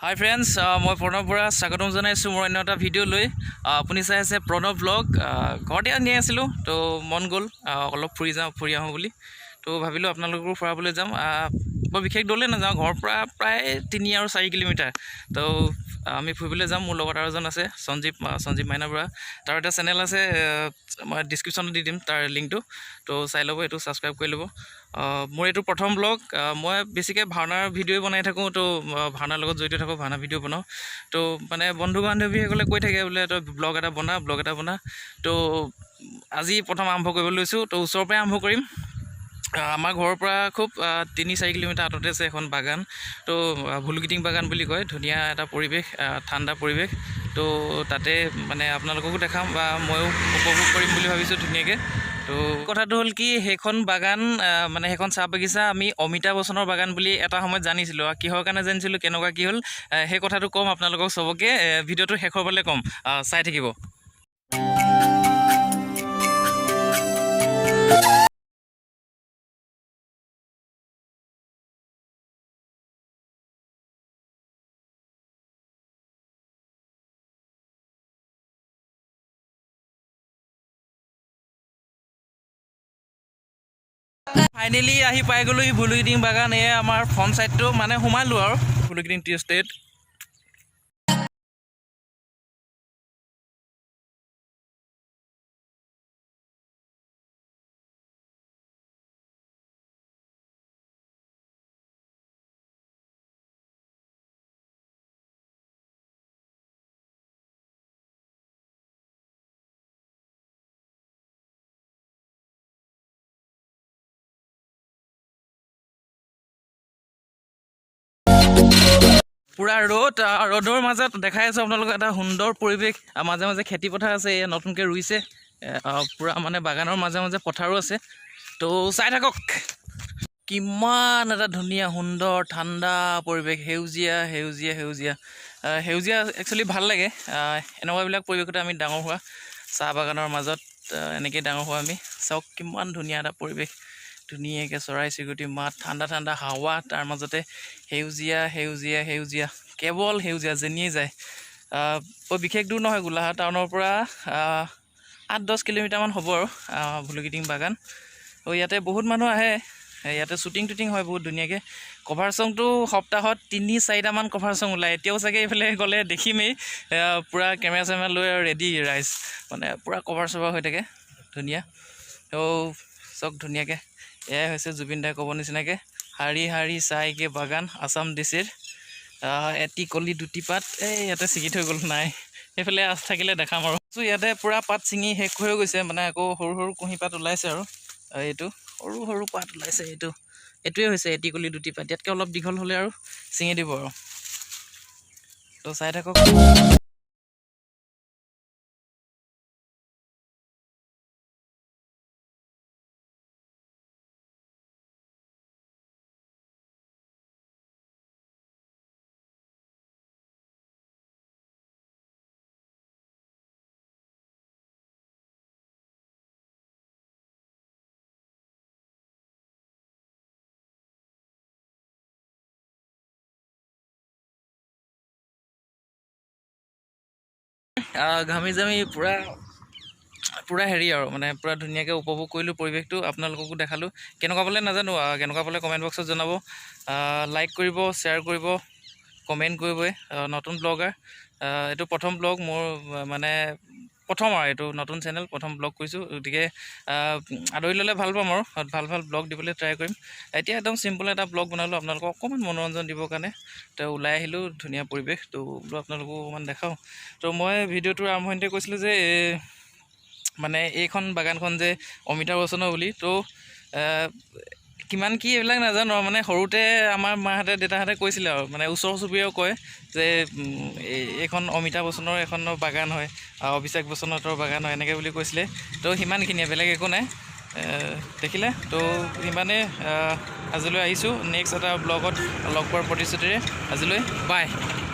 Hi friends, মই প্ৰণৱৰা স্বাগতম জনাইছো মোৰ অন্য এটা ভিডিঅ' লৈ আপুনি চাই আছে প্ৰণৱভ্লগ ঘৰতে আনি আছিলোঁ তো মন গ'ল অলপ ফুৰি আহোঁ বুলি তো ভাবিলোঁ আপোনালোককো ফুৰাবলৈ যাম বৰ বিশেষ দূৰলৈ নাযাওঁ ঘৰৰ পৰা প্ৰায় 3 আৰু 4 কিলোমিটাৰ তো আমি ফুৰিবলৈ যাম মোৰ লগত আৰু এজন আছে সঞ্জীৱ মাইনা বৰা তাৰ এটা চেনেল আছে মই ডিছক্ৰিপশ্যনত দি দিম তাৰ লিংকটো তো চাই ল'ব এইটো ছাবস্ক্ৰাইব কৰি ল'ব মোৰ এইটো প্ৰথম ব্লগ মই বেছিকৈ ভাওনাৰ ভিডিঅ'ই বনাই থাকোঁ তো ভাওনাৰ লগত জড়িত থাকোঁ ভাওনা ভিডিঅ' বনাওঁ তো মানে বন্ধু বান্ধৱীসকলে কৈ থাকে বোলে তই ব্লগ এটা বনা তো আজি প্ৰথম আৰম্ভ কৰিব লৈছোঁ তো ওচৰৰ পৰাই আৰম্ভ কৰিম আমাৰ ঘৰৰ পৰা খুব 3-4 কিলোমিটাৰ আঁতৰতে আছে এখন বাগান তো ভুলুকিটিং বাগান বুলি কয় ধুনীয়া এটা পৰিৱেশ ঠাণ্ডা পৰিৱেশ তো তাতে মানে আপোনালোককো দেখাম বা ময়ো উপভোগ কৰিম বুলি ভাবিছোঁ ধুনীয়াকৈ তো কথাটো হ'ল কি সেইখন বাগান মানে সেইখন চাহ বাগিচা আমি অমিতাভ বচ্চনৰ বাগান বুলি এটা সময়ত জানিছিলোঁ কিহৰ কাৰণে জানিছিলোঁ কেনেকুৱা কি হ'ল সেই কথাটো ক'ম আপোনালোকক চবকে ভিডিঅ'টো শেষৰ ফালে ক'ম চাই থাকিব ফাইনেলি আহি পাই গ'লোঁ এই ভুলুকিটিং বাগান এয়া আমাৰ ফ্ৰণ্ট ছাইডটো মানে সোমালোঁ আৰু ভুলুকিটিং টি ষ্টেট পুৰা ৰ'দৰ মাজত দেখাই আছোঁ আপোনালোকক এটা সুন্দৰ পৰিৱেশ মাজে মাজে খেতিপথাৰ আছে এয়া নতুনকৈ ৰুইছে পুৰা মানে বাগানৰ মাজে মাজে পথাৰো আছে তো চাই থাকক কিমান এটা ধুনীয়া সুন্দৰ ঠাণ্ডা পৰিৱেশ সেউজীয়া একচুৱেলি ভাল লাগে এনেকুৱাবিলাক পৰিৱেশতে আমি ডাঙৰ হোৱা চাহ বাগানৰ মাজত এনেকৈ ডাঙৰ হোৱা আমি চাওক কিমান ধুনীয়া এটা পৰিৱেশ ধুনীয়াকৈ চৰাই চিৰিকটি মাত ঠাণ্ডা হাৱা তাৰ মাজতে সেউজীয়া কেৱল সেউজীয়া যেনিয়ে যায় বৰ বিশেষ দূৰ নহয় গোলাঘাট টাউনৰ পৰা 8-10 কিলোমিটাৰমান হ'ব আৰু ভুলুকিটিং বাগান তো ইয়াতে বহুত মানুহ আহে ইয়াতে শ্বুটিং হয় বহুত ধুনীয়াকৈ কভাৰ ছংটো সপ্তাহত 3-4টামান কভাৰ ছং ওলায় এতিয়াও চাগে এইফালে গ'লে দেখিমেই পূৰা কেমেৰা চেমেৰা লৈ আৰু ৰেডি ৰাইজ মানে পূৰা কভাৰ চভাৰ হৈ থাকে ধুনীয়া তো চক ধুনীয়াকৈ এয়াই হৈছে জুবিন দাই ক'ব নিচিনাকৈ শাৰী চাইকে বাগান আছাম ডিচিৰ এটি কলি দুটি পাত ইয়াতে ছিঙি থৈ গ'ল নাই সেইফালে থাকিলে দেখাম আৰু ইয়াতে পূৰা পাত ছিঙি শেষ হৈ গৈছে মানে আকৌ সৰু কুঁহি পাত ওলাইছে আৰু এইটো সৰু পাত ওলাইছে এইটোৱে হৈছে এটি কলি দুটি পাত ইয়াতকৈ অলপ দীঘল হ'লে আৰু ছিঙি দিব আৰু তো চাই থাকক ঘামি জামি পূৰা হেৰি আৰু মানে পূৰা ধুনীয়াকৈ উপভোগ কৰিলোঁ পৰিৱেশটো আপোনালোককো দেখালোঁ কেনেকুৱা পালে নাজানো কেনেকুৱা পালে কমেণ্ট বক্সত জনাব লাইক কৰিব শ্বেয়াৰ কৰিব কমেণ্ট কৰিবই নতুন ব্লগাৰ এইটো প্ৰথম ব্লগ মোৰ মানে প্ৰথম আৰু এইটো নতুন চেনেল প্ৰথম ব্লগ কৰিছোঁ গতিকে আদৰি ল'লে ভাল পাম আৰু ভাল ব্লগ দিবলৈ ট্ৰাই কৰিম এতিয়া একদম চিম্পল এটা ব্লগ বনালোঁ আপোনালোকক অকণমান মনোৰঞ্জন দিবৰ কাৰণে তো ওলাই আহিলোঁ ধুনীয়া পৰিৱেশ তো বোলো আপোনালোকো অকণমান দেখাওঁ তো মই ভিডিঅ'টোৰ আৰম্ভণিতে কৈছিলোঁ যে মানে এইখন বাগানখন যে অমিতাভ বচ্চনৰ বুলি তো কিমান কি এইবিলাক নাজানো মানে সৰুতে আমাৰ মাহঁতে দেউতাহঁতে কৈছিলে আৰু মানে ওচৰ চুবুৰীয়াও কয় যে এইখন অমিতাভ বচ্চনৰ এখন বাগান হয় অভিষেক বচ্চনৰ বাগান হয় এনেকৈ বুলি কৈছিলে তো সিমানখিনিয়ে বেলেগ একো নাই দেখিলে তো সিমানেই আজিলৈ আহিছোঁ নেক্সট এটা ব্লগত লগ পোৱাৰ প্ৰতিশ্ৰুতিৰে আজিলৈ বাই